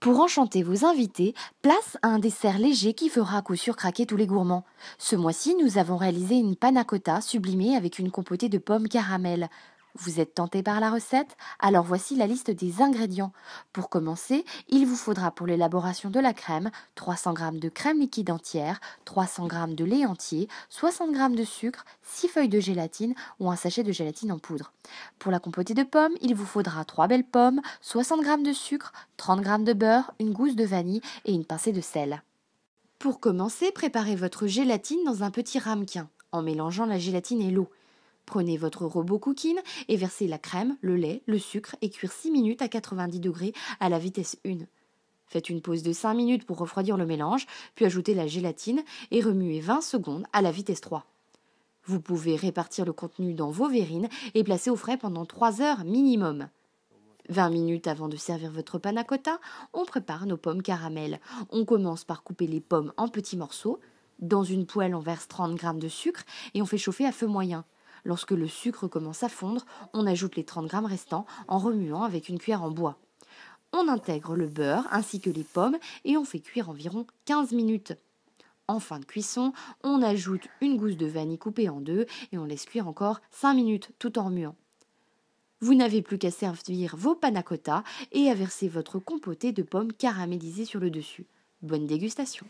Pour enchanter vos invités, place à un dessert léger qui fera à coup sûr craquer tous les gourmands. Ce mois-ci, nous avons réalisé une panna cotta sublimée avec une compotée de pommes caramel. Vous êtes tenté par la recette? Alors voici la liste des ingrédients. Pour commencer, il vous faudra pour l'élaboration de la crème 300 g de crème liquide entière, 300 g de lait entier, 60 g de sucre, 6 feuilles de gélatine ou un sachet de gélatine en poudre. Pour la compotée de pommes, il vous faudra 3 belles pommes, 60 g de sucre, 30 g de beurre, une gousse de vanille et une pincée de sel. Pour commencer, préparez votre gélatine dans un petit ramequin en mélangeant la gélatine et l'eau. Prenez votre robot cooking et versez la crème, le lait, le sucre et cuire 6 minutes à 90 degrés à la vitesse 1. Faites une pause de 5 minutes pour refroidir le mélange, puis ajoutez la gélatine et remuez 20 secondes à la vitesse 3. Vous pouvez répartir le contenu dans vos verrines et placer au frais pendant 3 heures minimum. 20 minutes avant de servir votre panna cotta, on prépare nos pommes caramel. On commence par couper les pommes en petits morceaux. Dans une poêle, on verse 30 g de sucre et on fait chauffer à feu moyen. Lorsque le sucre commence à fondre, on ajoute les 30 g restants en remuant avec une cuillère en bois. On intègre le beurre ainsi que les pommes et on fait cuire environ 15 minutes. En fin de cuisson, on ajoute une gousse de vanille coupée en deux et on laisse cuire encore 5 minutes tout en remuant. Vous n'avez plus qu'à servir vos panna cotta et à verser votre compotée de pommes caramélisées sur le dessus. Bonne dégustation!